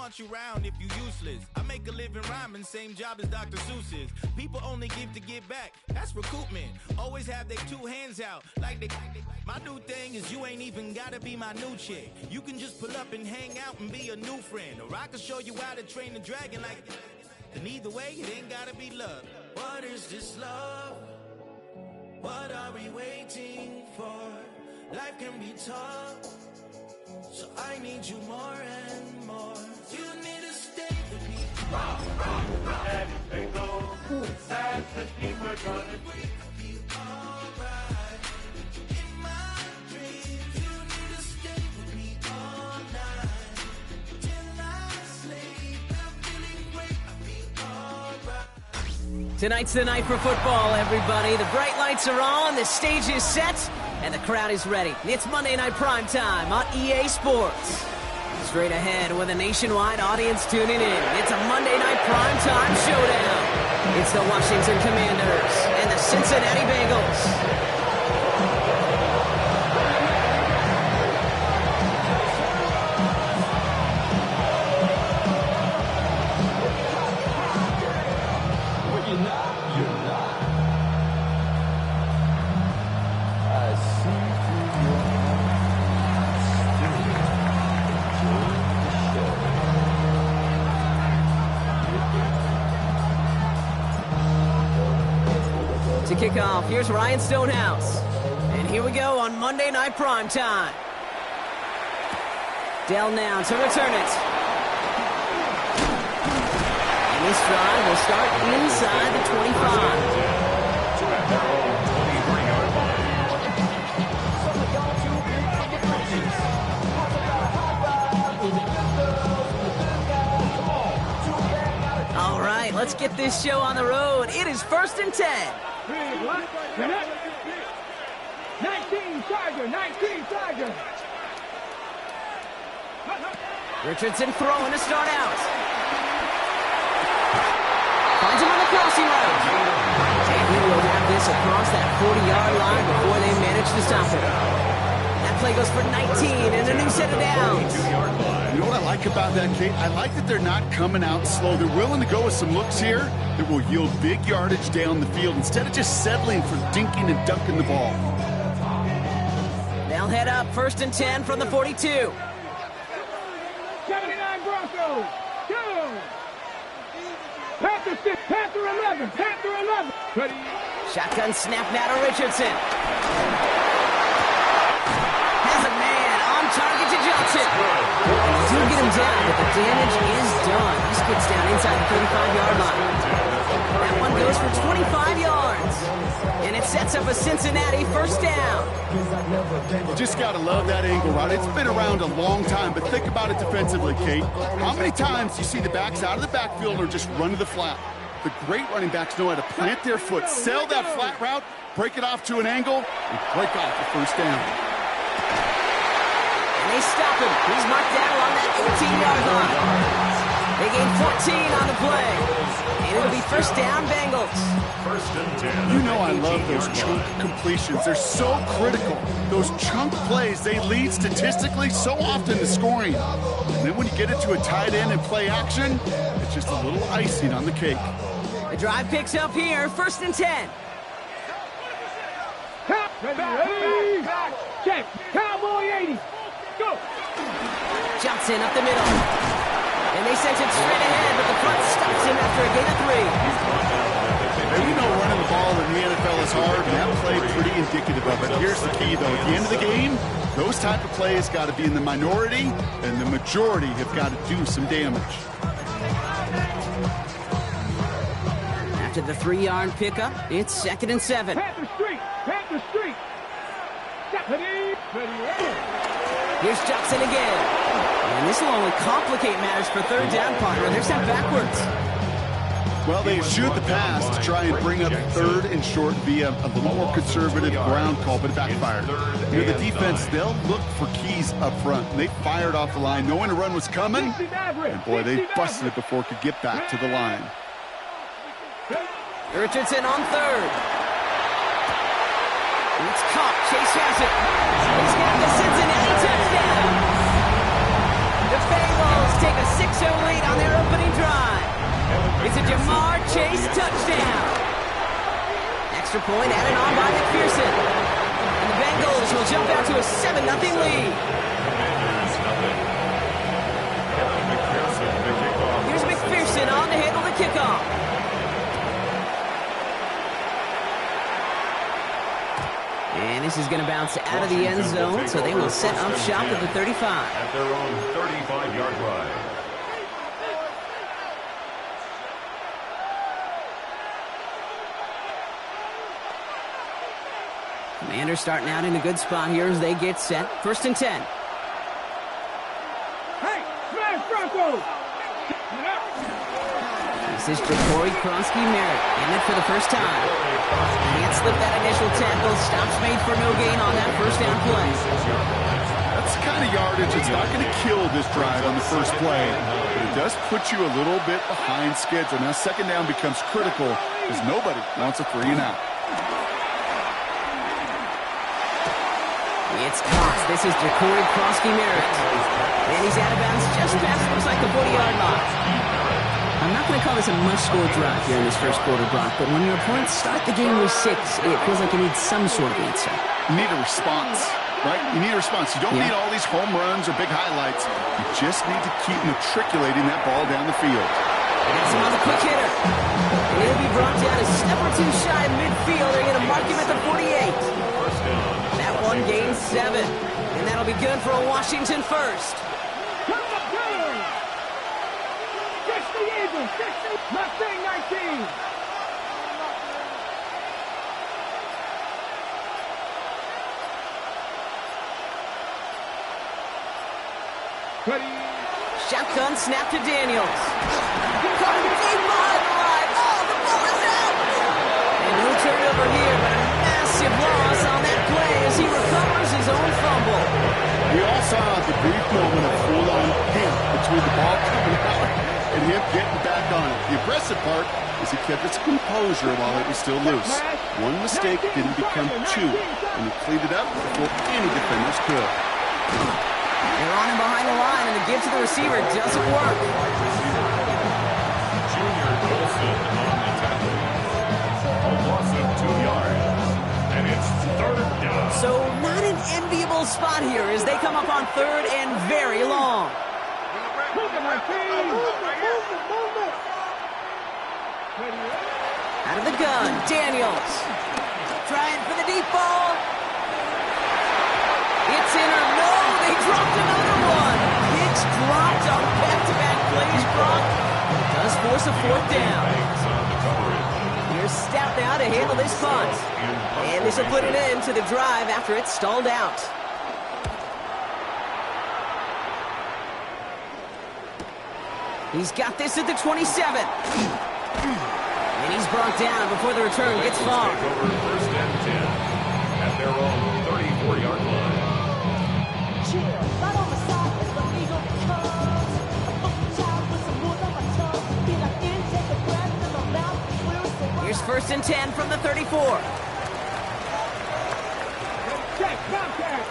want you round if you useless. I make a living rhyming, same job as Dr. Seuss's. People only give to get back, that's recoupment. Always have their two hands out, like they. My new thing is you ain't even gotta be my new chick. You can just pull up and hang out and be a new friend. Or I can show you how to train the dragon like. And either way, it ain't gotta be love. What is this love? What are we waiting for? Life can be tough, so I need you more and more. You need to stay with me. Bengals, that's the team we're gonna be alright. In my dreams, you need to stay with me all night. Till I sleep, I'm feeling great, I'll be alright. Tonight's the night for football, everybody. The bright lights are on, the stage is set, and the crowd is ready. It's Monday Night Primetime on EA Sports. Straight ahead with a nationwide audience tuning in. It's a Monday Night Primetime showdown. It's the Washington Commanders and the Cincinnati Bengals. To kick off, here's Ryan Stonehouse. And here we go on Monday Night Primetime. Dell now to return it. And this drive will start inside the 25. All right, let's get this show on the road. It is 1st and 10. 19 Charger. Richardson throwing to start out. Finds him on the crossing route. And he will have this across that 40-yard line before they manage to stop him. That play goes for 19 and a new set of downs. You know what I like about that, Kate? I like that they're not coming out slow. They're willing to go with some looks here that will yield big yardage down the field instead of just settling for dinking and dunking the ball. They'll head up 1st and 10 from the 42. 79 Broncos. Go. Panther 11. Ready. Shotgun snap now to Richardson. Has a man on target to Johnson. They do get him down, but the damage is done. He skids down inside the 35-yard line. That one goes for 25 yards. And it sets up a Cincinnati 1st down. You just got to love that angle route. It's been around a long time, but think about it defensively, Kate. How many times do you see the backs out of the backfield or just run to the flat? The great running backs know how to plant their foot, sell that flat route, break it off to an angle, and break off the 1st down. And they stop him. He's marked down along that 18-yard line. They gain 14 on the play. And it'll be 1st down, Bengals. 1st and 10. You know I love those chunk completions. They're so critical. Those chunk plays, they lead statistically so often to scoring. And then when you get it to a tight end and play action, it's just a little icing on the cake. The drive picks up here, 1st and 10. Ready. Check. Cowboy 80. Go. Johnson up the middle. And they sent it straight ahead, but the front stops him after a gain of 3. And you know running the ball in the NFL is hard, and that play pretty indicative of it. Here's the key, though. At the end of the game, those type of plays got to be in the minority, and the majority have got to do some damage. After the 3-yard pickup, it's 2nd and 7. Panther Street. Ready. Here's Johnson again. And this will only complicate matters for 3rd down, partner. They're sent backwards. Well, they eschewed the pass to try and bring up 3rd and short via a little more conservative ground call, but it backfired. You know, the defense, they'll look for keys up front. And they fired off the line, knowing a run was coming. And boy, they busted it before it could get back to the line. Richardson on 3rd. It's caught. Chase has it. He's got the Cincinnati touchdown. The Bengals take a 6-0 lead on their opening drive. It's a Jamar Chase touchdown. Extra point added on by McPherson. And the Bengals will jump out to a 7-0 lead. Here's McPherson on to handle the kickoff. And this is going to bounce out of the end zone, so they will set up shop at the 35. At their own 35-yard line. Commanders starting out in a good spot here as they get set. 1st and 10. Hey, smash Bronco! This is Jacory Kronsky-Merritt, in it for the first time. Can't slip that initial tackle. Stops made for no gain on that first down play. That's the kind of yardage it's not going to kill this drive on the first play, but it does put you a little bit behind schedule. Now 2nd down becomes critical because nobody wants a 3 and out. It's caught. This is Jacory Kronsky-Merritt. And he's out of bounds just past, looks like the 40-yard line. I'm not going to call this a must-score drive here in this first quarter, Brock, but when your opponents start the game with 6, it feels like you need some sort of answer. You need a response, right? You need a response. You don't need all these home runs or big highlights. You just need to keep matriculating that ball down the field. That's another quick hitter. And he'll be brought down a step or two shy of midfield. They're going to mark him at the 48. That one gains 7. And that'll be good for a Washington first. Mustang 19. Ready. Shotgun snap to Daniels. Caught deep behind the line. Oh, the ball is out. And no turnover here, but a massive loss on that play as he recovers his own fumble. We all saw the brief moment of full-on hate between the ball coming out and him getting back on it. The impressive part is he kept his composure while it was still loose. One mistake didn't become 2, and he cleaned it up before any defenders could. They're on him behind the line, and the give to the receiver doesn't work. Junior Colson on the tackle. A loss of 2 yards. And it's 3rd down. So not an enviable spot here as they come up on 3rd and very long. Out of the gun, Daniels. Trying for the deep ball. It's in or no, they dropped another one. It's dropped on back-to-back plays, Brock. Does force a 4th down. Here's Stout now to handle this punt. And this will put an end to the drive after it's stalled out. He's got this at the 27. And he's brought down before the return gets far. Take over 1st and 10 at their own 34-yard line. Here's 1st and 10 from the 34. Check, contact,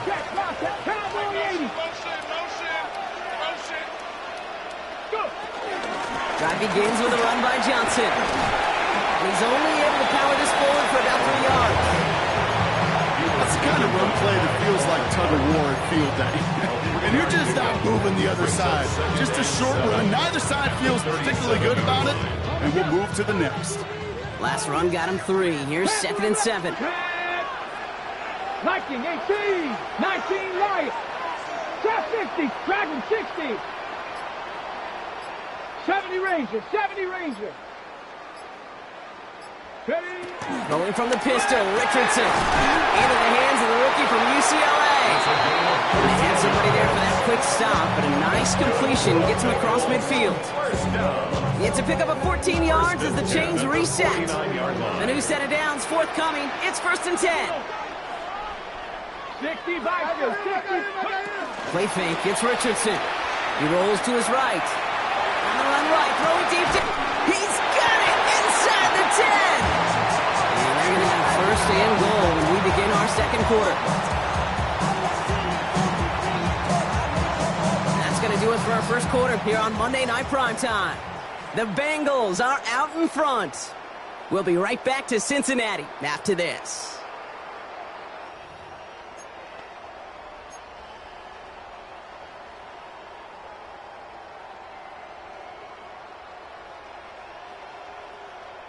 Cowboy 80. Go. Drive begins with a run by Johnson. And he's only able to power this forward for about 3 yards. That's the kind of run play that feels like tug-of-war at field day. And you're just not moving the other side. Just a short run. Neither side feels particularly good about it. And we'll move to the next. Last run got him 3. Here's 2nd and 7. Viking 18. 19 Lions. Top 50. Dragon 60. 70 Rangers. 70 Rangers. Ready. Rolling from the pistol, Richardson. Into the hands of the rookie from UCLA. They had somebody there for that quick stop, but a nice completion gets him across midfield. It's a pickup of 14 yards as the chains reset. A new set of downs forthcoming. It's 1st and 10. 60 Vikings. 60. Play fake, it's Richardson. He rolls to his right. On the run right, throwing deep. He's got it inside the 10. And they're going to have 1st and goal when we begin our 2nd quarter. That's going to do it for our first quarter here on Monday Night Primetime. The Bengals are out in front. We'll be right back to Cincinnati after this.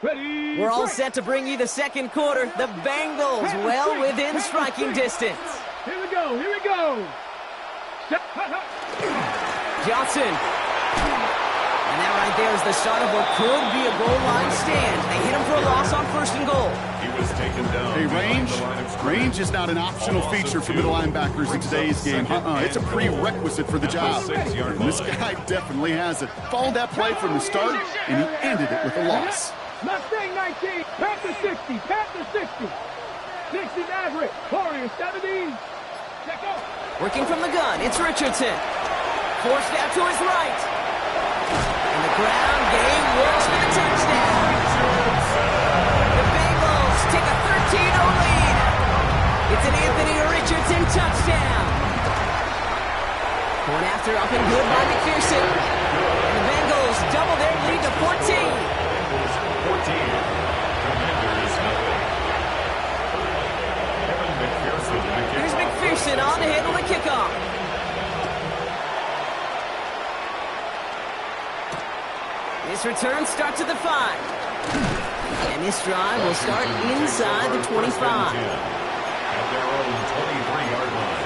Ready. We're all set to bring you the second quarter. The Bengals well within striking distance. Here we go. Here we go. Johnson. And that right there is the start of what could be a goal line stand. They hit him for a loss on first and goal. He was taken down. Hey, range is not an optional feature for middle linebackers in today's game. It's a prerequisite for the job. And this guy definitely has it. Followed that play from the start, and he ended it with a loss. Mustang 19, Panther 60, Panther 60. 60 Maverick, Warrior 70. Check out. Working from the gun, it's Richardson. Forced out to his right. And the ground game works for the touchdown. The Bengals take a 13-0 lead. It's an Anthony Richardson touchdown. Going after up and good by McPherson. And the Bengals double their lead to 14. 14. Commanders nothing. Kevin McPherson. Here's McPherson on to handle the kickoff. This return starts at the 5. And this drive will start inside the 25. At their own 23-yard line.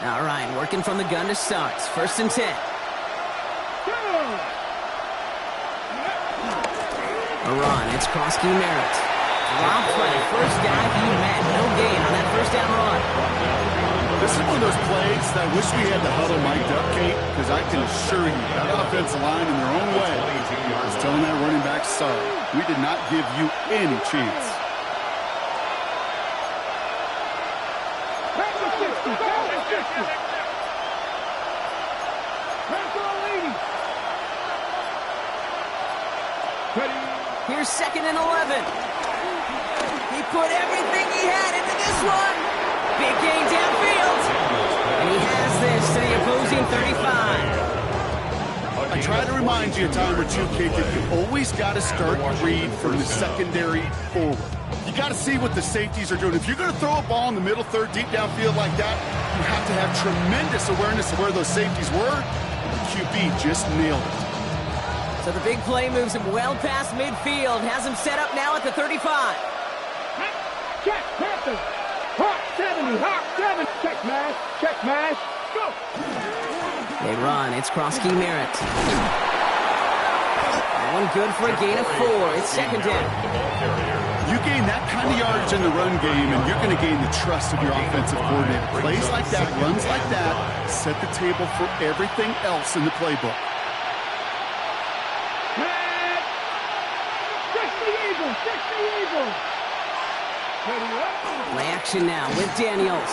All right, working from the gun to start. First and 10. A run, it's Krosky Merritt. Dropped by the first guy he met. No gain on that first down run. This is one of those plays that I wish we had the huddle mic'd up, Kate, because I can assure you that offensive line in their own way is telling that running back, sorry, we did not give you any chance. Here's second and 11. He put everything he had into this one. Big gain downfield. And he has this to the opposing 35. I try to remind you a time or two, Kate, that you always got to start your read from the secondary forward. You got to see what the safeties are doing. If you're going to throw a ball in the middle third, deep downfield like that, you have to have tremendous awareness of where those safeties were. The QB just nailed it. So the big play moves him well past midfield. Has him set up now at the 35. Check, Panther. Hawk 70, Hawk 7. Check mash, go. They run, it's Krosky Merritt. That one good for a gain of 4. It's second down. You gain that kind of yardage in the run game, and you're going to gain the trust of your offensive coordinator. Plays like that, runs like that, set the table for everything else in the playbook. Play action now with Daniels.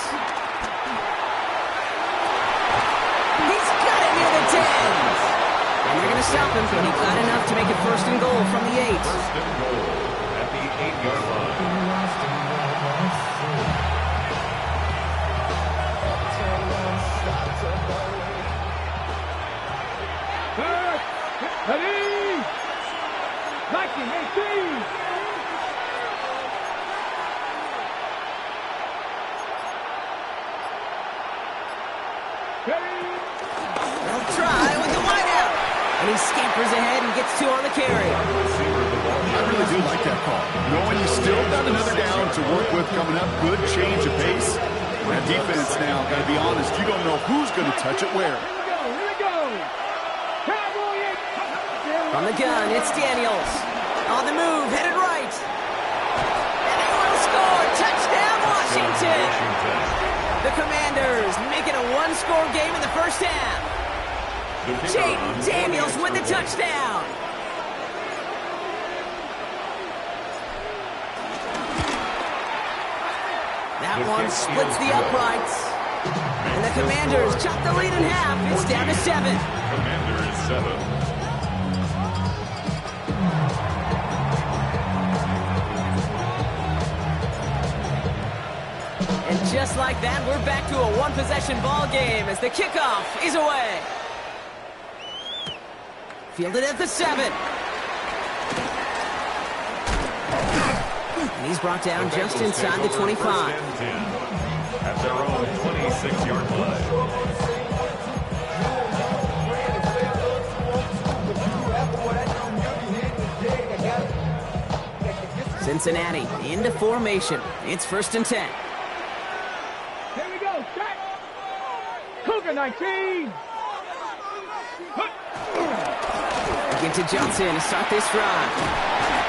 He's got it near the 10. And they're going to stop him, but he got enough to make it first and goal from the 8. First and goal at the 8-yard line. Ready! 1918! They'll try with the wideout. And he scampers ahead and gets 2 on the carry. I really do like that call. Knowing you still got another down to work with coming up, good change of pace. That defense now, got to be honest, you don't know who's going to touch it where. Here we go. From the gun, it's Daniels. On the move, headed right. And they will score. Touchdown, Washington. The Commanders making a 1-score game in the first half. Jaden Daniels with the touchdown. That one splits the uprights. And the Commanders chop the lead in half. It's down to 7. Commanders 7. just like that, we're back to a one-possession ball game as the kickoff is away. Fielded at the 7. And he's brought down just inside the 25. At their own 26-yard line. Cincinnati into formation. It's 1st and 10. Here we go. Set. Cougar 19. Get to Johnson to start this drive.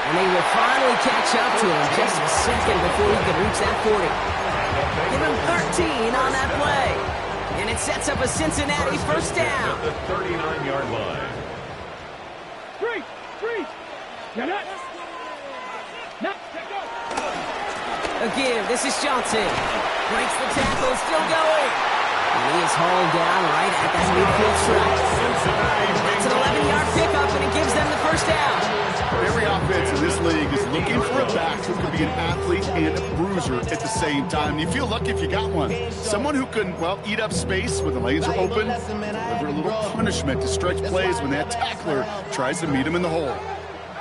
And they will finally catch up to him just a second before he can reach that 40. Give him 13 on that play. And it sets up a Cincinnati first down. At the 39-yard line. Freeze. Get it. Now, take go. Again, this is Johnson. Breaks the tackle, still going. And he is hauled down right at that midfield stripe. That's an 11-yard pickup, and it gives them the first down. Every offense in this league is looking for a back who can be an athlete and a bruiser at the same time. You feel lucky if you got one. Someone who can, well, eat up space when the lanes are open, deliver a little punishment to stretch plays when that tackler tries to meet him in the hole.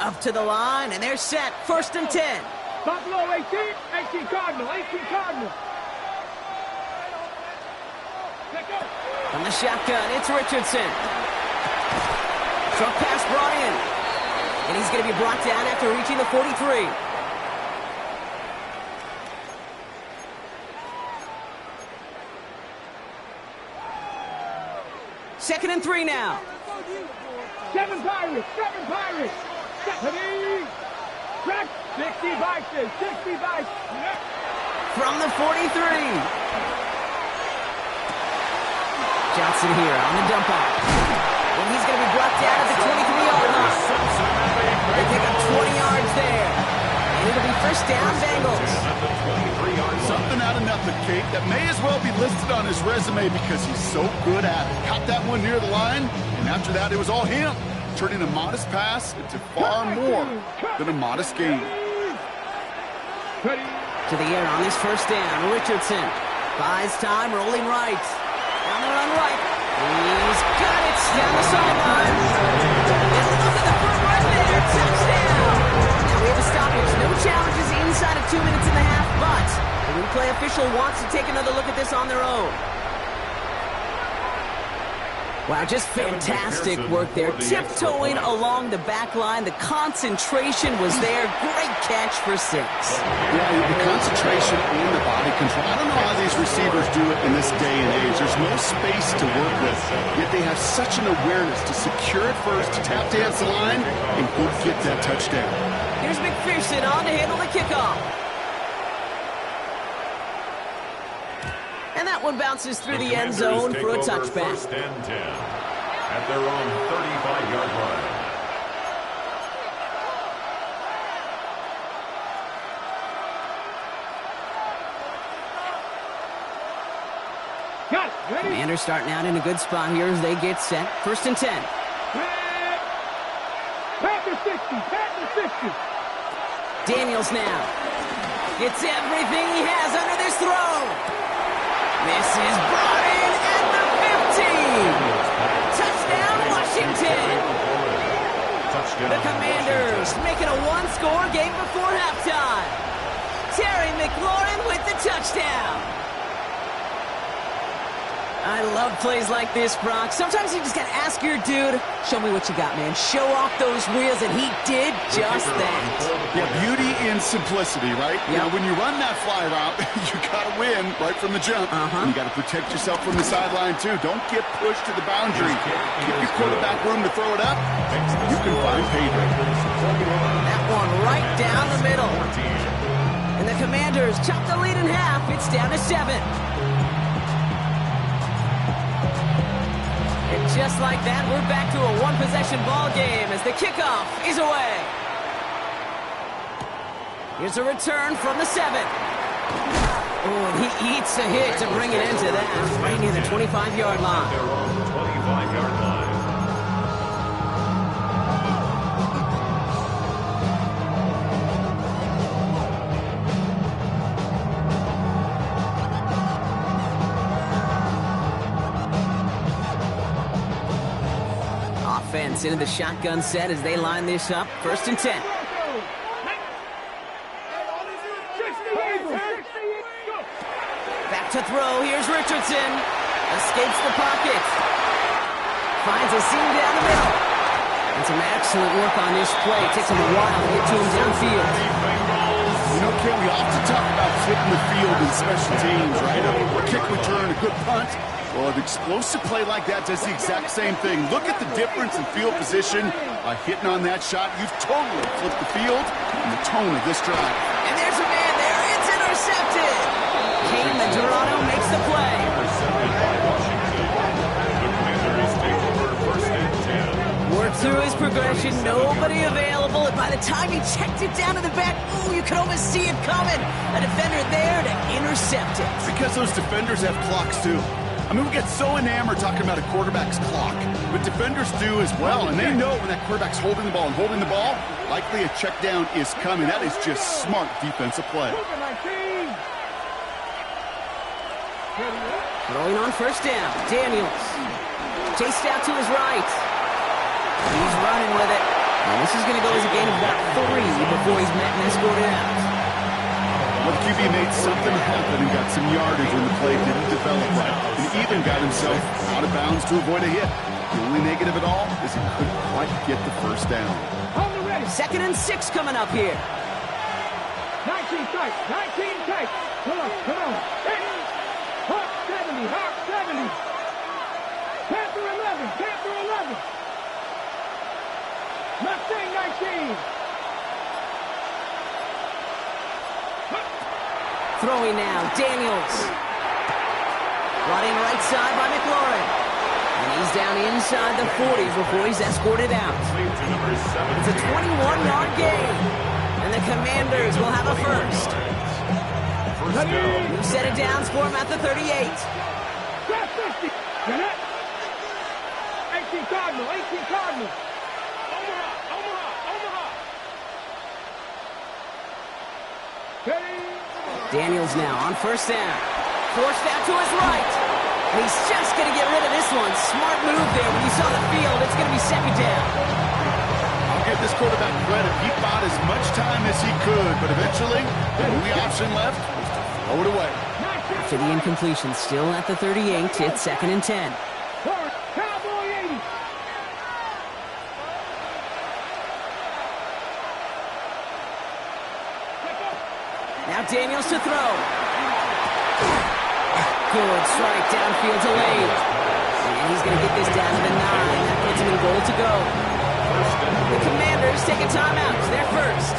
Up to the line, and they're set. 1st and 10. Buffalo 18 Cardinal. Let go. From the shotgun, it's Richardson. Short pass brought in. And he's going to be brought down after reaching the 43. Second and 3 now. 7 Pirates. Stephanie. Track. 60 Vikings. From the 43. Johnson here on the dump off. And he's going to be brought down at the 23-yard line. They pick up 20 yards there. And it'll be first down, Bengals. Something out of nothing, Kate, that may as well be listed on his resume because he's so good at it. Caught that one near the line, and after that, it was all him, turning a modest pass into far more than a modest gain. To the air on this first down, Richardson buys time, rolling right. Down the run right. He's got it down the sideline. And look at the front right there. Touchdown. Now we have a stoppage. No challenges inside of 2 minutes and a half, but the replay official wants to take another look at this on their own. Wow, just fantastic work there. Tiptoeing along the back line. The concentration was there. Great catch for 6. Yeah, the concentration and the body control. I don't know how these receivers do it in this day and age. There's no space to work with, yet they have such an awareness to secure it first, to tap dance the line, and go get that touchdown. Here's McPherson on to handle the kickoff. And that one bounces through the end zone for a touchback. 1st and 10 at their own 35-yard line. Got it. Ready? Commanders starting out in a good spot here as they get set. 1st and 10. Packer 60. Daniels now gets everything he has under this throw. This is brought in at the 15. Touchdown, Washington. The Commanders making a one-score game before halftime. Terry McLaurin with the touchdown. I love plays like this, Brock. Sometimes you just got to ask your dude, show me what you got, man. Show off those wheels, and he did just that. Yeah, beauty in simplicity, right? Yep. You know, when you run that fly route, you got to win right from the jump. And you got to protect yourself from the sideline, too. Don't get pushed to the boundary. Give your quarterback room to throw it up. You can find payday. That one right down the middle. And the Commanders chop the lead in half. It's down to 7. And just like that, we're back to a one-possession ball game as the kickoff is away. Here's a return from the 7. Oh, and he eats a hit to bring it into that. Right near the 25-yard line. 25-yard line. Gets into the shotgun set as they line this up. 1st and 10. Back to throw. Here's Richardson. Escapes the pocket. Finds a seam down the middle. And some excellent work on this play. Takes him a while to get to him downfield. You know, Ken, we often talk about flipping the field in special teams, right? A kick return, a good punt. Well, an explosive play like that does the exact same thing. Look at the difference in field position. By hitting on that shot, you've totally flipped the field and the tone of this drive. And there's a man there. It's intercepted. Kane Madurano makes the play. Worked through his progression, nobody available, and by the time he checked it down to the back, ooh, you could almost see it coming. A defender there to intercept it. Because those defenders have clocks too. I mean, we get so enamored talking about a quarterback's clock, but defenders do as well, and they know when that quarterback's holding the ball and holding the ball, likely a check down is coming. That is just smart defensive play. Throwing on 1st down, Daniels. Chased out to his right. He's running with it. And this is going to go as a gain of about 3 before he's met and escorted out. Well, the QB made something happen and got some yardage when the play didn't develop right. And even got himself out of bounds to avoid a hit. The only negative at all is he couldn't quite get the 1st down. 2nd and 6 coming up here. 19 tight, 19 tight. Come on, come on. Hawk 70, Hawk 70. Panther 11, Panther 11. Mustang 19. Throwing now, Daniels. Brought in right side by McLaurin. And he's down inside the 40 before he's escorted out. It's a 21-yard gain. And the Commanders will have a 1st. New set of downs for him at the 38. 18 Cardinal, 18 Cardinal. Daniels now on 1st down. Forced out to his right. And he's just going to get rid of this one. Smart move there when you saw the field. It's going to be 2nd down. I'll give this quarterback credit. He bought as much time as he could, but eventually, the only option left was to throw it away. After the incompletion, still at the 38, it's 2nd and 10. Cowboy 80. Now Daniels to throw. Good strike, downfield delayed. And he's going to get this down to the 9. That puts him in goal to go. The Commanders take a timeout. It's their 1st.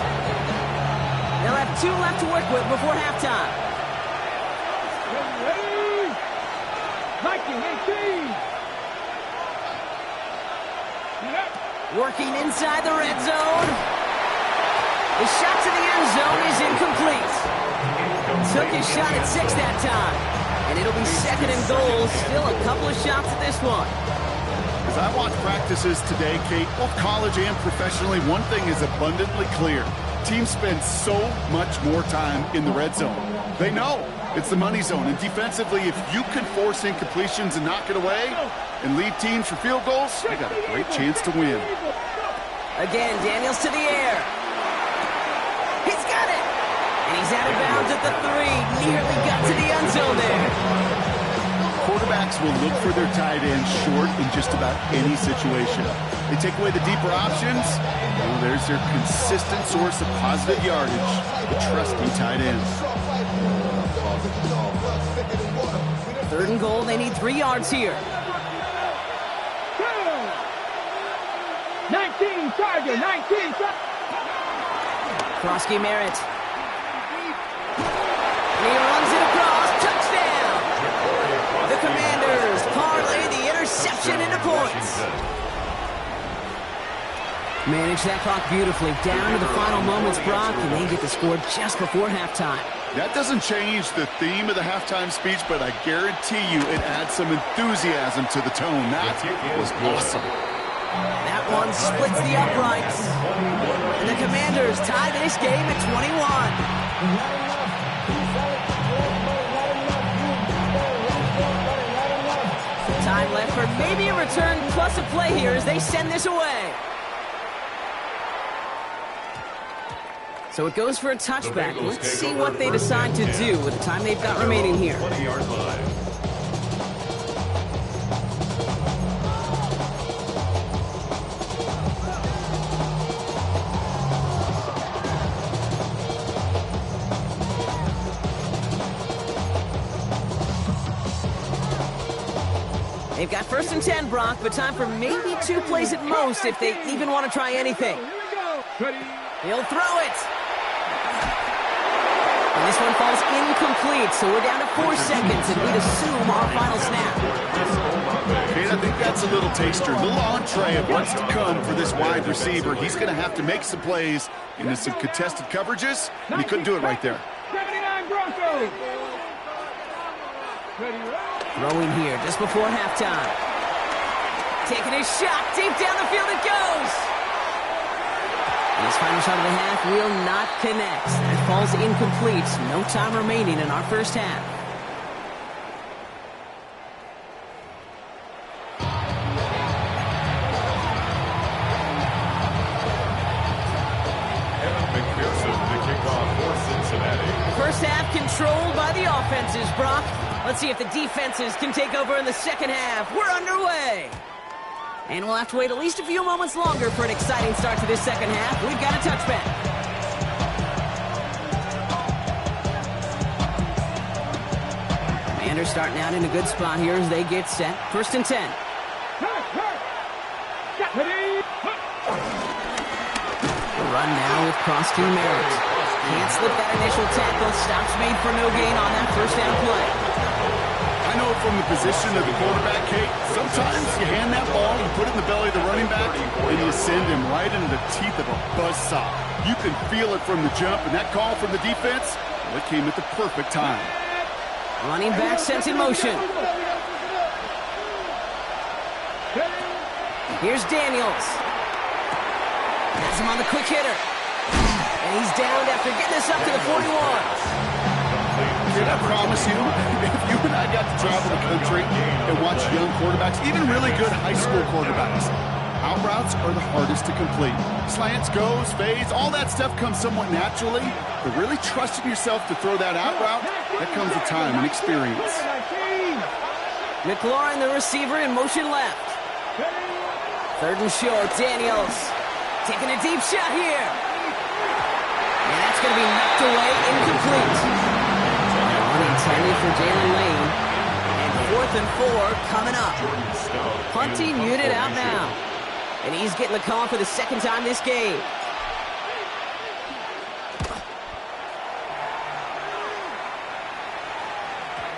They'll have 2 left to work with before halftime. Viking 18. Working inside the red zone. The shot to the end zone is incomplete. Took his shot at 6 that time. And it'll be 2nd and goal. Still a couple of shots at this one. As I watch practices today, Kate, both college and professionally, one thing is abundantly clear. Teams spend so much more time in the red zone. They know it's the money zone. And defensively, if you can force incompletions and knock it away and lead teams for field goals, you got a great chance to win. Again, Daniels to the air. He's got it. And he's out of bounds at the 3. Nearly got to the end zone there. Quarterbacks will look for their tight end short in just about any situation. They take away the deeper options. Well, there's their consistent source of positive yardage, the trusty tight ends. 3rd and goal. They need 3 yards here. 19 Tiger, 19 Krosky Merritt. And he runs it across. Touchdown! The Commanders parlay the interception into points. Manage that clock beautifully. Down to the final moments, Brock, and they get the score just before halftime. That doesn't change the theme of the halftime speech, but I guarantee you it adds some enthusiasm to the tone. That was awesome. That one splits the uprights. And the Commanders tie this game at 21. Time left for maybe a return plus a play here as they send this away. So it goes for a touchback. Let's see what they decide to do with the time they've got remaining here. 20-yard line. They've got 1st and 10, Brock, but time for maybe 2 plays at most if they even want to try anything. He'll throw it. And this one falls incomplete, so we're down to 4 seconds, and we'd assume our final snap. And I think that's a little taster, a little entree of what's to come for this wide receiver. He's going to have to make some plays into some contested coverages, and he couldn't do it right there. 79 Broncos. Throwing here just before halftime. Taking a shot, deep down the field it goes. And his final shot of the half will not connect. That falls incomplete. No time remaining in our first half. First half controlled by the offenses, Brock. Let's see if the defenses can take over in the second half. We're underway. And we'll have to wait at least a few moments longer for an exciting start to this second half. We've got a touchback. Commanders starting out in a good spot here as they get set. 1st and 10. The run now with cross-team Merritt. Can't slip that initial tackle. Stops made for no gain on that first down play. I know from the position of the quarterback, Kate, sometimes you hand that ball and put it in the belly of the running back, and you send him right into the teeth of a buzzsaw. You can feel it from the jump, and that call from the defense, well, it came at the perfect time. Running back sent in motion. Here's Daniels. Has him on the quick hitter. And he's downed after getting this up to the 41. Did I promise you, if you and I got to travel the country and watch young quarterbacks, even really good high school quarterbacks, out routes are the hardest to complete. Slants, goes, fades, all that stuff comes somewhat naturally, but really trusting yourself to throw that out route, that comes with time and experience. McLaurin, the receiver, in motion left. 3rd and short, Daniels taking a deep shot here. And that's going to be knocked away, incomplete. Intended for Jalen Lane. And 4th and 4 coming up. Punting unit out now. And he's getting the call for the second time this game.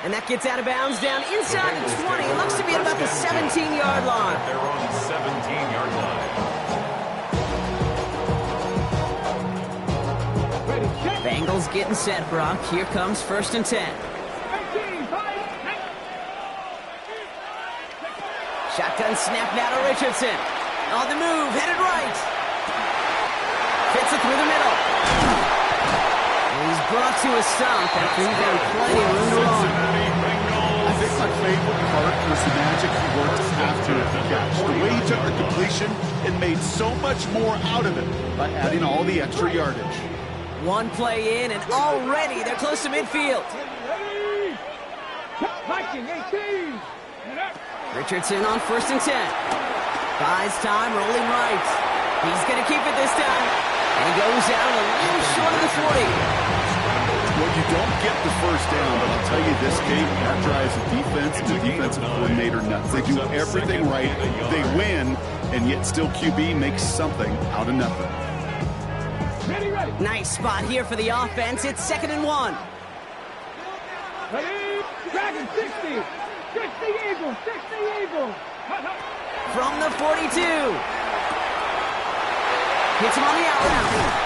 And that gets out of bounds down inside the 20. It looks to be at about the 17-yard line. They're on the 17-yard line. Bengals getting set, Brock. Here comes 1st and 10. Shotgun snap now to Richardson. On the move, headed right. Fits it through the middle. And he's brought to a stop after he's got plenty of room to run. I think my favorite part was the magic he worked after the catch. The way he took the completion and made so much more out of it by adding all the extra yardage. One play in, and already they're close to midfield. Richardson on 1st and 10. Buys time, rolling right. He's going to keep it this time. And he goes out a little short of the 40. Well, you don't get the first down, but I'll tell you this, Kate, that drives the defense and the defensive coordinator nuts. They do everything right. They win, and yet still QB makes something out of nothing. Nice spot here for the offense. It's 2nd and 1. Dragon 60. 60 Eagles. 60 Eagles. From the 42. Hits him on the out route.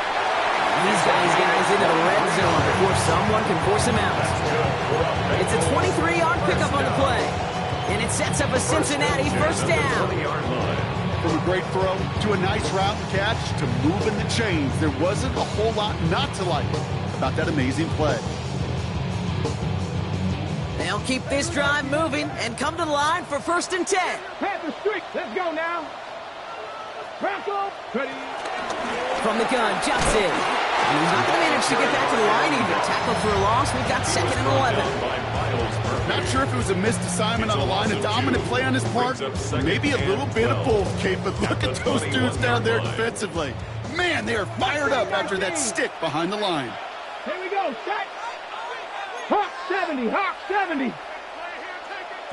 He's got his guys into the red zone before someone can force him out. It's a 23-yard pickup on the play. And it sets up a Cincinnati first down. From a great throw to a nice route and catch to moving the chains. There wasn't a whole lot not to like about that amazing play. They'll keep this drive moving and come to the line for 1st and 10. Panther streak. Let's go now. Bronco. Ready. From the gun, Johnson. And he's not going to manage to get back to the line either. Tackle for a loss. We've got 2nd and 11. Not sure if it was a missed assignment on the line, a dominant play on his part, maybe a little bit of both, Kate, but look at those dudes down there defensively. Man, they are fired up after that stick behind the line. Here we go. Set. Hawk 70. Hawk 70.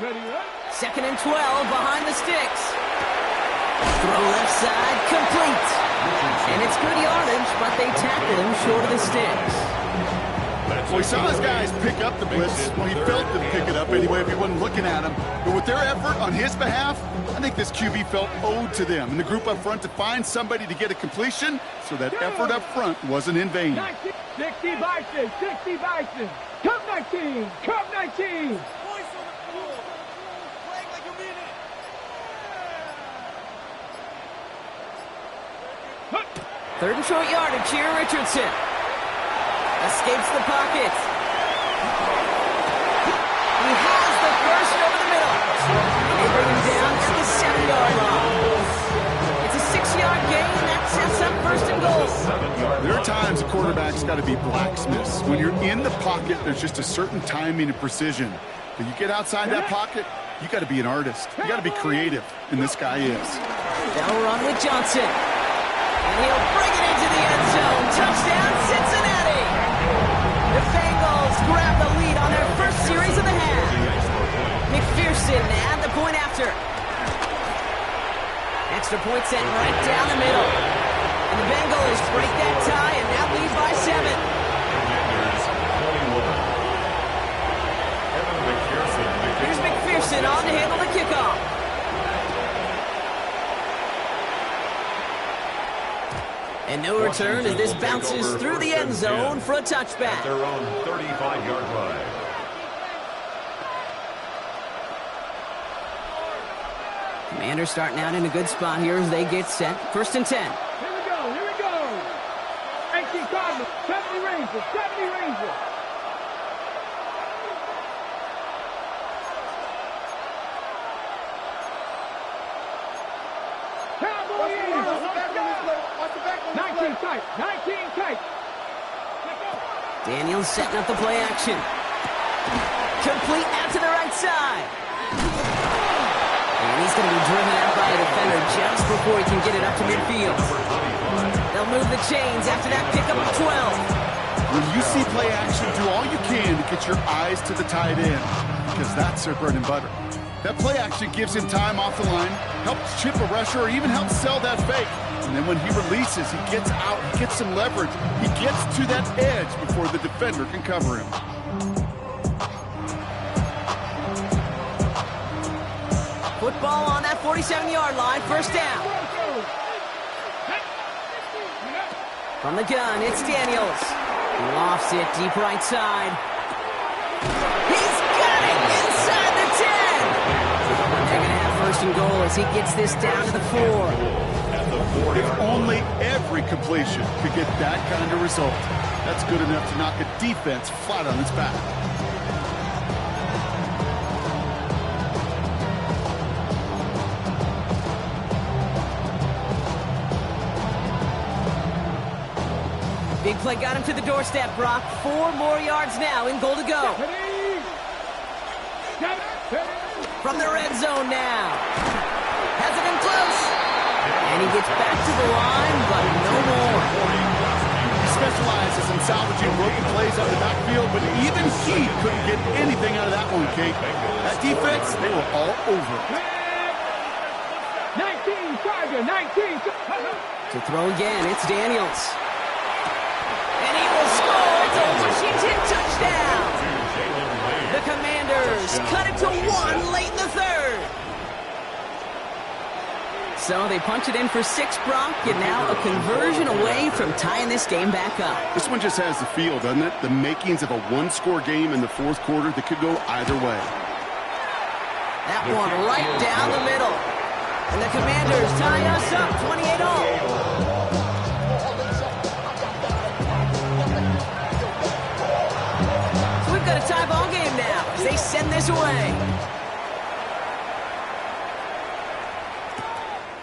Ready, right? 2nd and 12 behind the sticks. Throw left side, complete. And it's good yardage, but they tackle him short of the sticks. Well, he saw his guys pick up the blitz. Well, he felt them pick it up anyway if he wasn't looking at him. But with their effort on his behalf, I think this QB felt owed to them and the group up front to find somebody to get a completion, so that effort up front wasn't in vain. 60 Bison. 60 Bison. Cup 19. Cup 19. Third and short yardage here, Richardson. Escapes the pocket. He has the first over the middle. And they bring him down to the 7-yard line. It's a 6-yard gain, and that sets up 1st and goal. There are times a quarterback's got to be blacksmiths. When you're in the pocket, there's just a certain timing and precision. But you get outside that pocket, you got to be an artist. You got to be creative, and this guy is. They'll run with Johnson. And he'll bring it into the end zone. Touchdown, Cincinnati! The Bengals grab the lead on their first series of the half. McPherson add the point after. Extra point sent right down the middle. And the Bengals break that tie and now lead by 7. Here's McPherson on to handle the kickoff. And no return as this bounces through the end zone for a touchback. At their own 35-yard line. Commanders starting out in a good spot here as they get set. 1st and 10. Here we go. Here we go. 18 Cardinals. 70 Rangers. 70 Rangers. Cowboy Eagles. 19 tight. 19 tight. Daniels setting up the play action. Complete out to the right side. And he's going to be driven out by a defender just before he can get it up to midfield. They'll move the chains after that pickup of 12. When you see play action, do all you can to get your eyes to the tight end, because that's their bread and butter. That play action gives him time off the line, helps chip a rusher, or even helps sell that fake. And then when he releases, he gets out, he gets some leverage. He gets to that edge before the defender can cover him. Football on that 47-yard line, 1st down. From the gun, it's Daniels. He lofts it deep right side. He's got it inside the 10. They're going to have 1st and goal as he gets this down to the 4. If only every completion could get that kind of result. That's good enough to knock a defense flat on its back. Big play got him to the doorstep, Brock. 4 more yards now in goal to go. From the red zone now. Has it in close. And he gets back to the line, but no more. He specializes in salvaging broken plays out of the backfield, but even he couldn't get anything out of that one, Kate. That defense, they were all over it. 19, Tiger, 19. To throw again, it's Daniels. And he will score. It's a Washington touchdown. The Commanders cut it to 1 late in the 3rd. So they punch it in for 6, Brock, and now a conversion away from tying this game back up. This one just has the feel, doesn't it? The makings of a one-score game in the 4th quarter that could go either way. That one right down the middle. And the Commanders tie us up 28-all. So we've got a tie ball game now as they send their his way.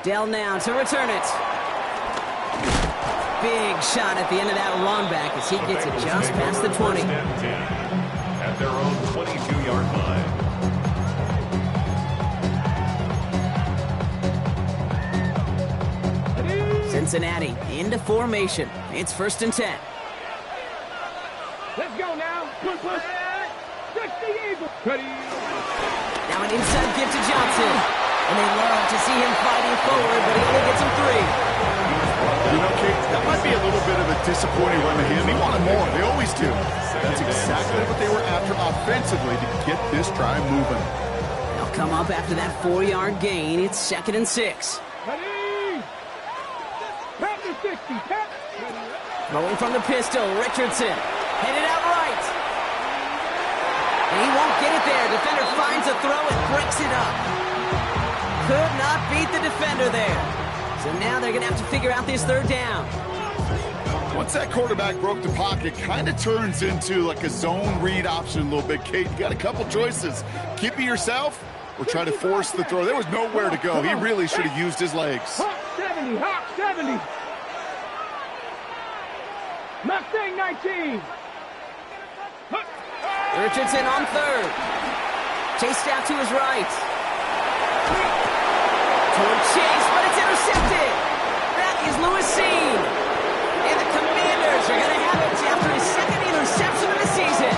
Dell now to return it. Big shot at the end of that run back as he gets it just past the 20. At their own 22-yard line. Cincinnati into formation. It's 1st and 10. Let's go now. Push. Touch the Eagles. Now an inside give to Johnson. And they love to see him fighting forward, but he only gets him 3. You know, Kate, that might be a little bit of a disappointing run to him. He wanted more. They always do. That's exactly what they were after offensively to get this drive moving. They'll come up after that 4-yard gain. It's 2nd and 6. Ready. Pat the 60. Pat. Throwing from the pistol, Richardson. Headed out right. And he won't get it there. Defender finds a throw and breaks it up. Could not beat the defender there. So now they're going to have to figure out this 3rd down. Once that quarterback broke the pocket, kind of turns into like a zone read option a little bit, Kate. You got a couple choices. Keep it yourself or try to force the throw. There was nowhere to go. He really should have used his legs. Hawk 70. Hawk 70. Mustang 19. Richardson on 3rd. Chased out to his right. Toward Chase, but it's intercepted. That is Lewis Seen. And the Commanders are going to have it after his 2nd interception of the season.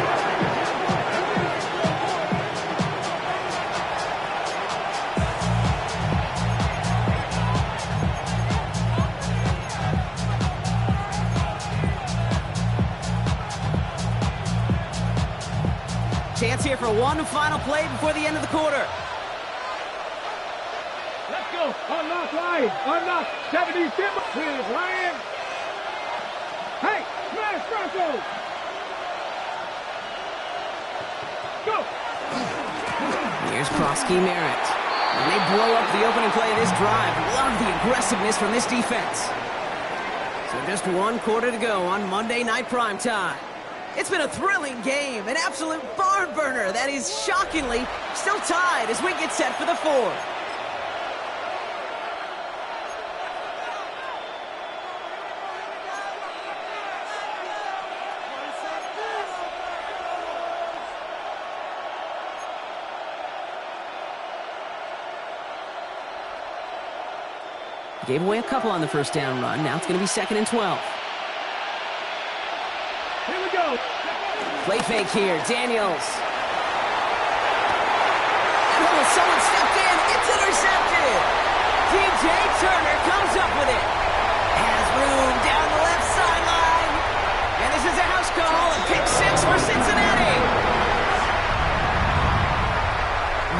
Chance here for one final play before the end of the quarter. Let's go. Unlock Lion. Unlock 70 Simba. Here's Lion. Hey, smash Broncos. Go. Here's Krosky Merritt. And they blow up the opening play of this drive. Love the aggressiveness from this defense. So just 1 quarter to go on Monday Night Primetime. It's been a thrilling game, an absolute barn burner that is shockingly still tied as we get set for the 4th. Gave away a couple on the 1st down run. Now it's going to be 2nd and 12. Here we go. Play fake here. Daniels. Oh, someone stepped in. It's intercepted. DJ Turner comes up with it. Has room down the left sideline. And this is a house call. A pick 6 for Cincinnati.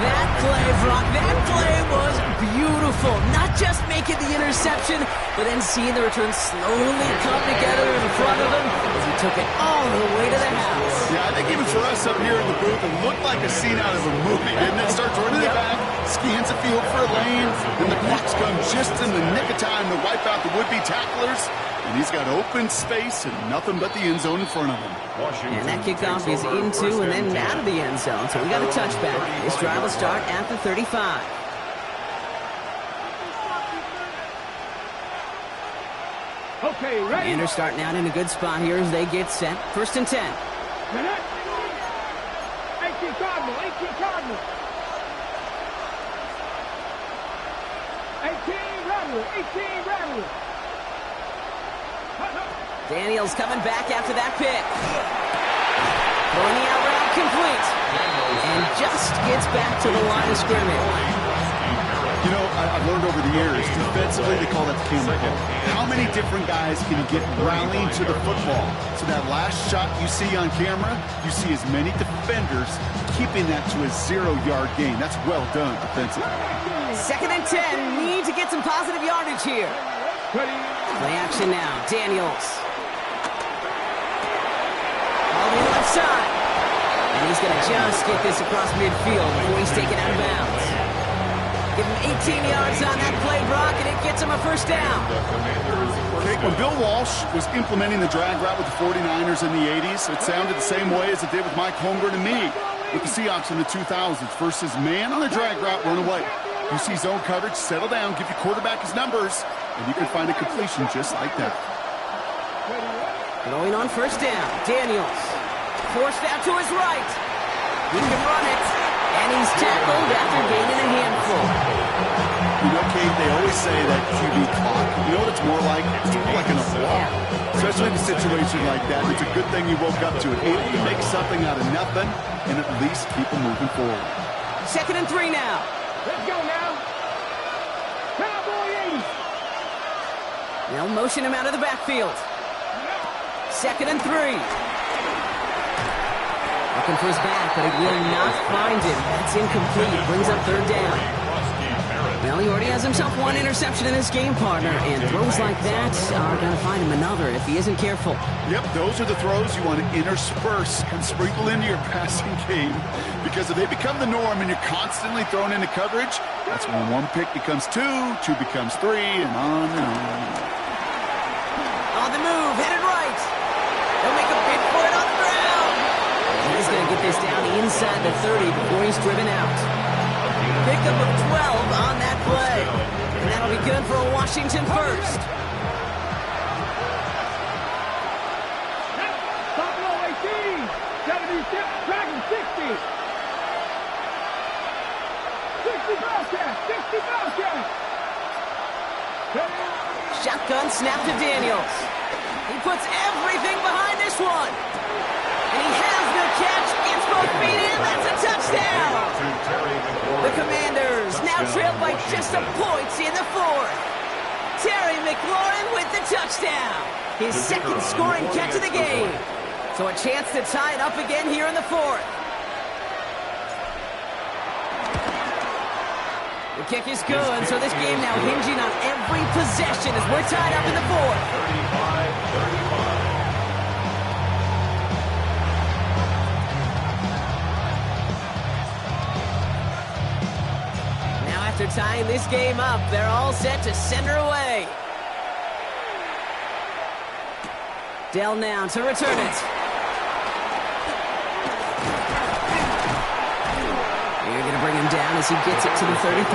That play, Brock, that play was beautiful. Not just making the interception, but then seeing the return slowly come together in front of him as he took it all the way to the house. Yeah, I think even for us up here in the booth, it looked like a scene out of a movie, didn't it? Starts running it back, scans the field for a lane, and the clocks come just in the nick of time to wipe out the would-be tacklers. And he's got open space and nothing but the end zone in front of him. And that kickoff is into and then out of the end zone. So we got a touchback. This drive will start at the 35. Okay, ready. And they're starting out in a good spot here as they get set. 1st and 10. 18 Cardinal. 18 Cardinal. 18 Rattler. 18 Rattler. Daniels coming back after that pick. Throwing the out route complete. And just gets back to the line of scrimmage. You know, I've learned over the years, defensively, they call that the camera pull. How many different guys can you get rallying to the football? So that last shot you see on camera, you see as many defenders keeping that to a 0-yard gain. That's well done defensively. 2nd and 10. Need to get some positive yardage here. Play action now. Daniels. All the left side. And he's going to just get this across midfield before he's taken out of bounds. Give him 18 yards on that play, Brock, and it gets him a 1st down. Okay, when Bill Walsh was implementing the drag route with the 49ers in the 80s, it sounded the same way as it did with Mike Holmgren and me. with the Seahawks in the 2000s versus man on a drag route, run away. You see zone coverage, settle down, give your quarterback his numbers, and you can find a completion just like that. Going on first down, Daniels. Forced out to his right. He can run it, and he's tackled after gaining a handful. You know, Kate, they always say that QB clock. You know what it's more like? It's more like an applause. Especially in a situation like that. It's a good thing you woke up to it. Able to make something out of nothing and at least keep them moving forward. 2nd and 3 now. Let's go now. Cowboy 80. They'll motion him out of the backfield. 2nd and 3. Looking for his back, but he will not find him. That's incomplete. Brings up 3rd down. Well, he already has himself 1 interception in his game, partner, and throws like that are going to find him another if he isn't careful. Yep, those are the throws you want to intersperse and sprinkle into your passing game, because if they become the norm and you're constantly thrown into coverage, that's when 1 pick becomes 2, 2 becomes 3, and on and on. On the move, headed right. They'll make a big for it on the ground. He's going to get this down inside the 30 before he's driven out. Pickup of 12 on that play. And that'll be good for a Washington first. Buffalo 18. 76. Dragon 60. 60 Bellcat. 60 Bellcat. Shotgun snap to Daniels. He puts everything behind this one. And he has the catch. Gets both feet in. That's a touchdown. The Commanders now trailed by just a point in the 4th. Terry McLaurin with the touchdown. His 2nd scoring catch of the game. So a chance to tie it up again here in the 4th. The kick is good, so this game now hinging on every possession as we're tied up in the 4th. 35-35. After tying this game up, they're all set to send her away. Dell now to return it. You're going to bring him down as he gets it to the 33.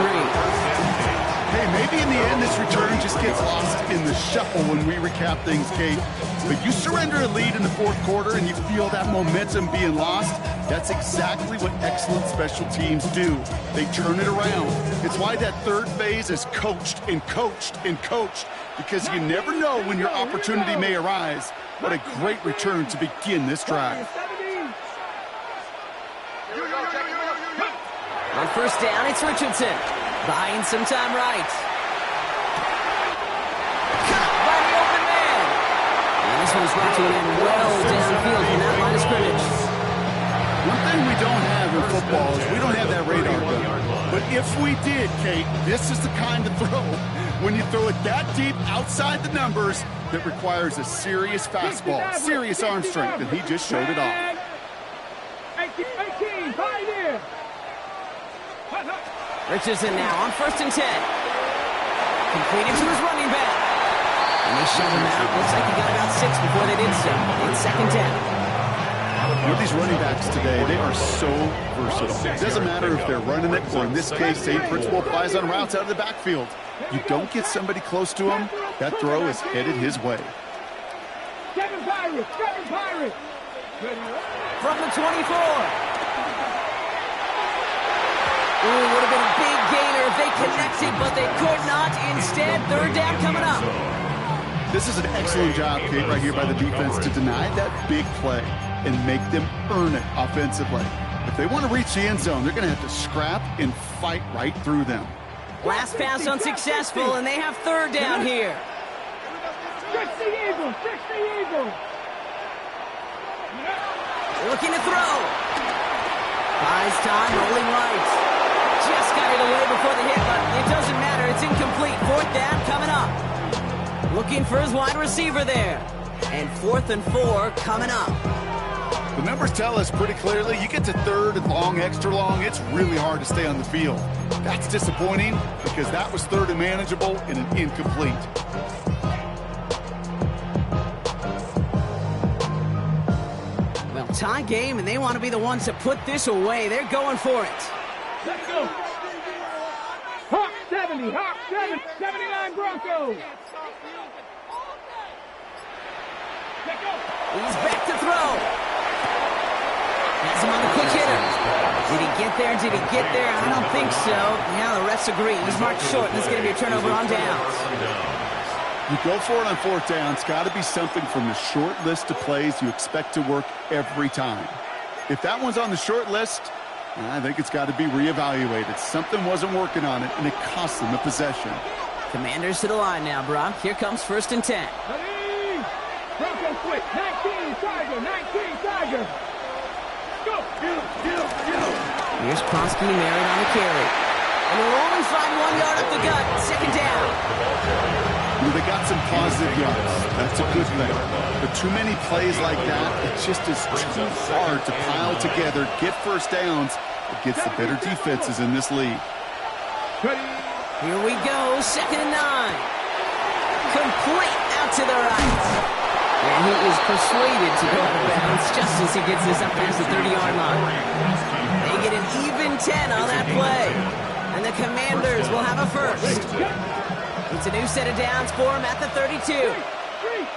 Hey, maybe in the end this return just gets lost in the shuffle when we recap things, Kate. But you surrender a lead in the 4th quarter and you feel that momentum being lost. That's exactly what excellent special teams do. They turn it around. It's why that 3rd phase is coached and coached and coached, because you never know when your opportunity may arise. What a great return to begin this drive. On first down, it's Richardson. Buying some time right. Caught by the open man. And this one's brought to an end well downfield from that line of scrimmage. One thing we don't have in football is we don't have that radar gun. But if we did, Kate, this is the kind of throw, when you throw it that deep outside the numbers, that requires a serious fastball, serious arm strength, and he just showed it off. 18, pioneer. Richardson now on 1st and 10. Completed to his running back. And they shut him out. Looks like he got about 6 before they did so. It's 2nd down. You know, these running backs today, they are so versatile. It doesn't matter if they're running it, or in this case, same principle applies on routes out of the backfield. You don't get somebody close to him, that throw is headed his way. 7 Pirates. 7 Pirates. From the 24. Ooh, would have been a big gainer if they connected, but they could not. Instead, 3rd down coming up. This is an excellent job, Kate, right here by the defense to deny that big play and make them earn it offensively. If they want to reach the end zone, they're going to have to scrap and fight right through them. Last pass unsuccessful, and they have 3rd down here. 60 Eagles. 60 Eagles. Looking to throw. Buys time, rolling right. Just got it away before the hit, but it doesn't matter. It's incomplete. 4th down coming up. Looking for his wide receiver there. And 4th and 4 coming up. The numbers tell us pretty clearly, you get to 3rd and long, extra long, it's really hard to stay on the field. That's disappointing because that was 3rd and manageable and an incomplete. tie game, and they want to be the ones to put this away. They're going for it. Let's go. Hawk 70, Hawk 70, 79 Broncos. Let's go. He's back to throw. Has him on the quick hitter. Did he get there? Did he get there? I don't think so. Yeah, the refs agree. He's marked short, and it's going to be a turnover on downs. You go for it on fourth down. It's got to be something from the short list of plays you expect to work every time. If that one's on the short list, I think it's got to be reevaluated. Something wasn't working on it, and it cost them the possession. Commanders to the line now, Brock. Here comes 1st and 10. Ready? Broncos quick. 19 Tiger, 19 Tiger. Go. Here's Kronsky married on the carry. And we'll only find 1 yard up the gut. 2nd down. They got some positive yards. That's a good thing. But too many plays like that, it just is too hard to pile together, get first downs against the better defenses in this league. Here we go, 2nd and 9. Complete out to the right. And he is persuaded to go out of bounds just as he gets this up past the 30-yard line. They get an even 10 on that play. And the Commanders will have a first. It's a new set of downs for him at the 32. Ready?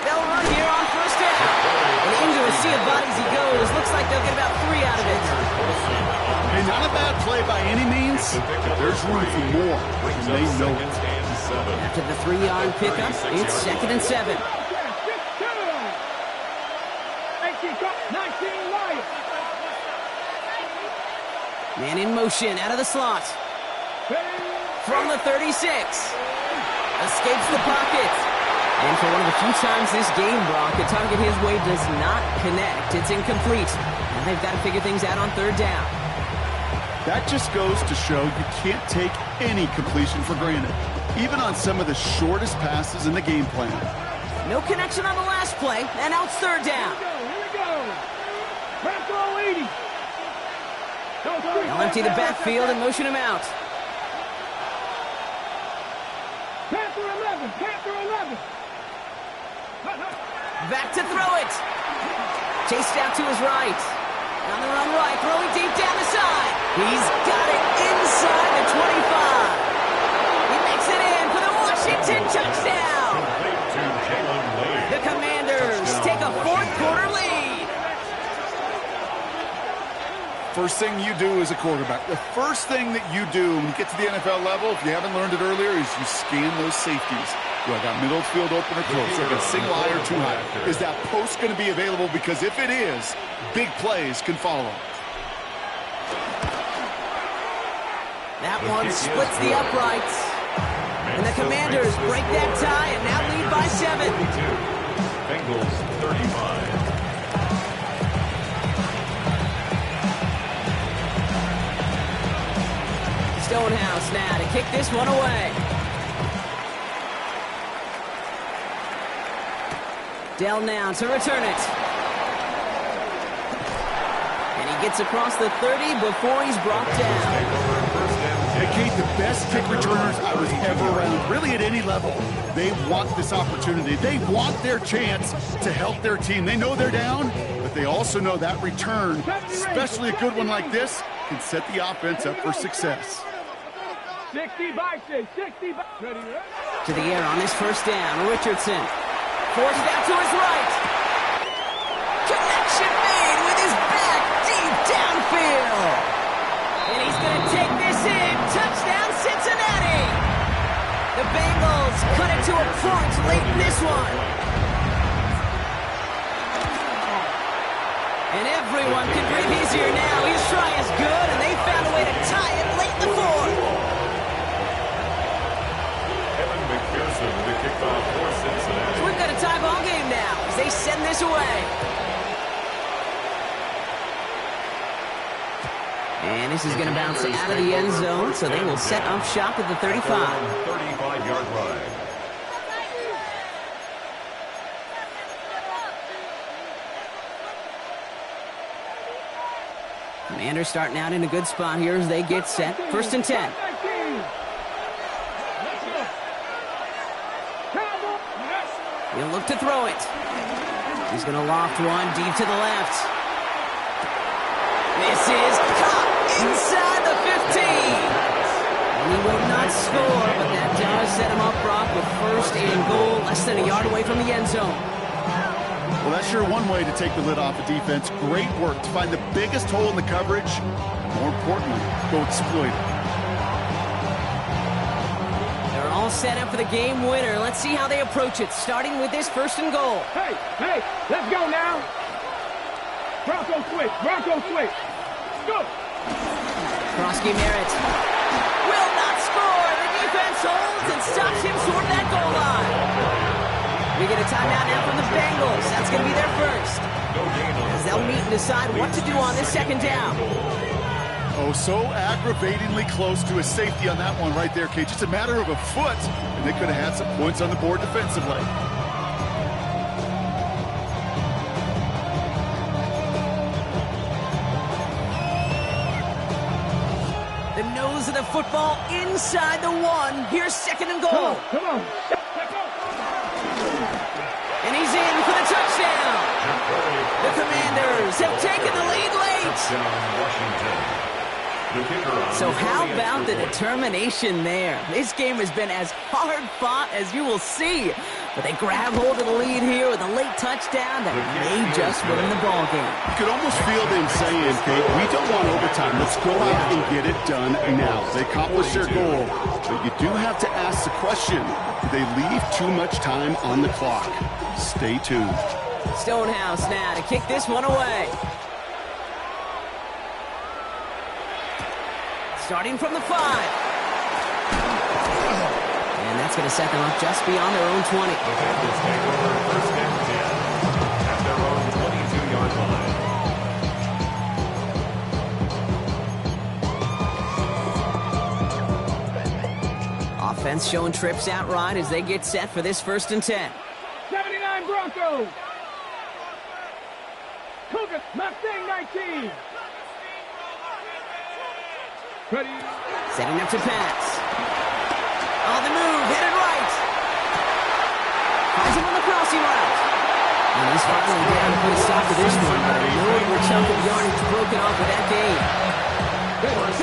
They'll run here on 1st down. And into a sea of bodies he goes. Looks like they'll get about 3 out of it. And not a bad play by any means. There's room for more, and they know it. After the 3-yard pickup, it's 2nd and 7. 19 Lions. Man in motion, out of the slot. From the 36. Escapes the pocket. And for one of the few times this game, Brock, a target his way does not connect. It's incomplete. And they've got to figure things out on 3rd down. That just goes to show you can't take any completion for granted, even on some of the shortest passes in the game plan. No connection on the last play, and now it's 3rd down. Here we go. Bronco 80. They'll empty the backfield and motion him out. Panther 11, Panther 11. Back to throw it. Chased out to his right. On the run right, throwing deep down the side. He's got it inside the 25. He makes it in for the Washington touchdown. The Commanders take a 4th quarter lead. First thing you do as a quarterback, the first thing that you do when you get to the NFL level, if you haven't learned it earlier, is you scan those safeties. Do I got middle field open or close? Do I got single high or too high? Is that post going to be available? Because if it is, big plays can follow. That one splits the uprights. And the Commanders break that tie and now lead by 7. Bengals 35. Stonehouse now to kick this one away. Dell now to return it. And he gets across the 30 before he's brought down. They gave the best kick returners I was ever around, really at any level. They want this opportunity. They want their chance to help their team. They know they're down, but they also know that return, especially a good one like this, can set the offense up for success. 60 by 6, 60 by... Ready? To the air on this 1st down, Richardson. Forced out to his right. Connection made with his back deep downfield. And he's going to take this in. Touchdown, Cincinnati. The Bengals cut it to a point late in this one. And everyone can breathe easier now. His try is good, and they found a way to tie it late in the 4th. The kickoff for Cincinnati. So we've got a tie ball game now as they send this away. And this is going to bounce out of the end zone, so they will set up shop at the 35. 35-yard line. Commanders starting out in a good spot here as they get set. 1st and 10. He'll look to throw it. He's going to loft one deep to the left. This is caught inside the 15. And he will not score, but that does set him up, Brock, with first and goal, less than a yard away from the end zone. Well, that's sure one way to take the lid off a defense. Great work to find the biggest hole in the coverage. More importantly, go exploit it. They're all set up for the game winner. Let's see how they approach it, starting with this first and goal. Hey, let's go now. Bronco switch, go. Krosky Merritt will not score. The defense holds and stops him short of that goal line. We get a timeout now from the Bengals. That's going to be their first. As they'll meet and decide what to do on this second down. Oh, so aggravatingly close to a safety on that one right there, Kate. Just a matter of a foot, and they could have had some points on the board defensively. The nose of the football inside the one. Here's second and goal. Come on. And he's in for the touchdown. The Commanders have taken the lead late. So how about the determination there? This game has been as hard fought as you will see. But they grab hold of the lead here with a late touchdown that may just win the ball game. You could almost feel them saying, Kate, we don't want overtime. Let's go out and get it done now. They accomplished their goal. But you do have to ask the question, do they leave too much time on the clock? Stay tuned. Stonehouse now to kick this one away. Starting from the 5. And that's going to set them up just beyond their own 20. The Bengals take over first and 10 at their own 22-yard line. Offense showing trips outright as they get set for this first and 10. 79 Broncos. Cougars, Mustang 19. Ready. Setting up to pass. On the move, headed right. Finds him on the crossing route. And he's finally down to put a stop to this one, but a notable chunk of yardage broken off of that game.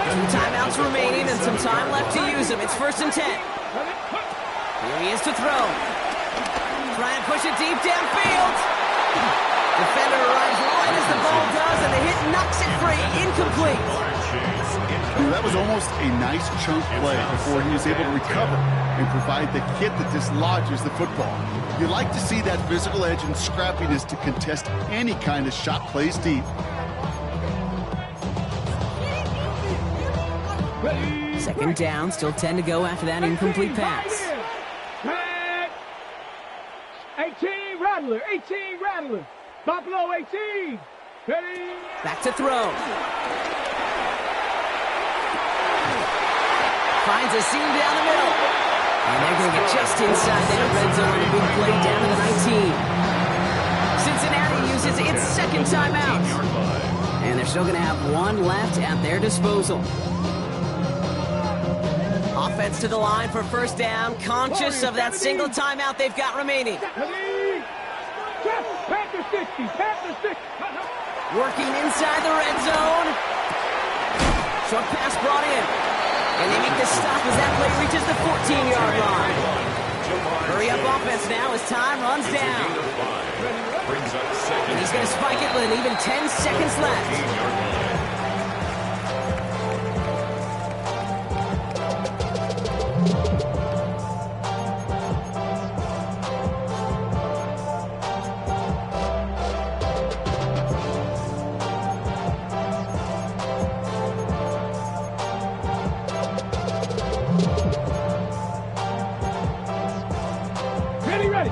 2 timeouts remaining and some time left to use them. It's first and 10. Here he is to throw. Trying to push it deep downfield. Defender arrives right as the ball does, and the hit knocks it free. Incomplete. That was almost a nice chunk play before he was able to recover and provide the hit that dislodges the football. You like to see that physical edge and scrappiness to contest any kind of shot plays deep. Second down, still 10 to go after that incomplete pass. 18 Rattler. Buffalo 18. Ready. Back to throw. Finds a seam down the middle. And they're going to get just inside that red zone. A big play down to the 19. Cincinnati uses its second timeout. And they're still going to have one left at their disposal. Offense to the line for first down, conscious of that single timeout they've got remaining. Panther 60. Working inside the red zone. Short pass brought in. And they make the stop as that play reaches the 14-yard line. Hurry up offense now as time runs down. And he's going to spike it with even 10 seconds left.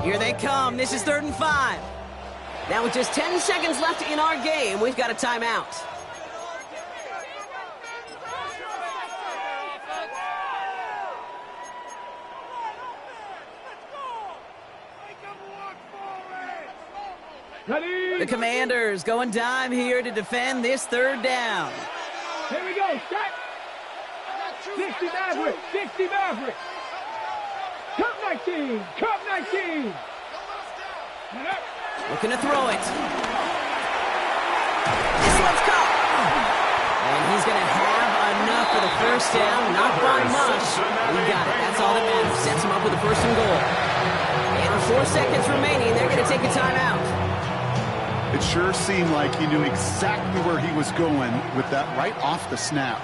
Here they come. This is 3rd and 5. Now with just 10 seconds left in our game, we've got a timeout. Ready. The Commanders going dime here to defend this 3rd down. Here we go. Shot. 60 Maverick. Cup 19. Looking to throw it. This one's caught. And he's going to have enough for the first down. Not by much. We got it. That's all that matters. Sets him up with a first and goal. And with 4 seconds remaining, they're going to take a timeout. It sure seemed like he knew exactly where he was going with that right off the snap.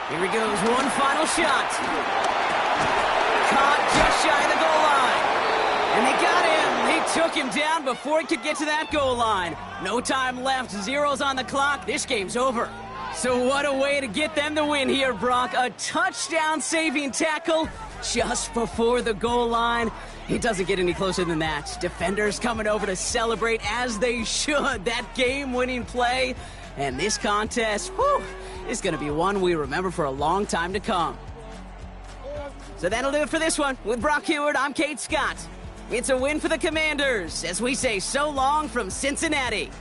Here he goes, one final shot. Caught just shy of the goal line. And they got him. They took him down before he could get to that goal line. No time left, zeros on the clock. This game's over. So what a way to get them the win here, Brock. A touchdown-saving tackle just before the goal line. It doesn't get any closer than that. Defenders coming over to celebrate as they should. That game-winning play. And this contest, whew, is going to be one we remember for a long time to come. So that'll do it for this one. With Brock Heward, I'm Kate Scott. It's a win for the Commanders as we say so long from Cincinnati.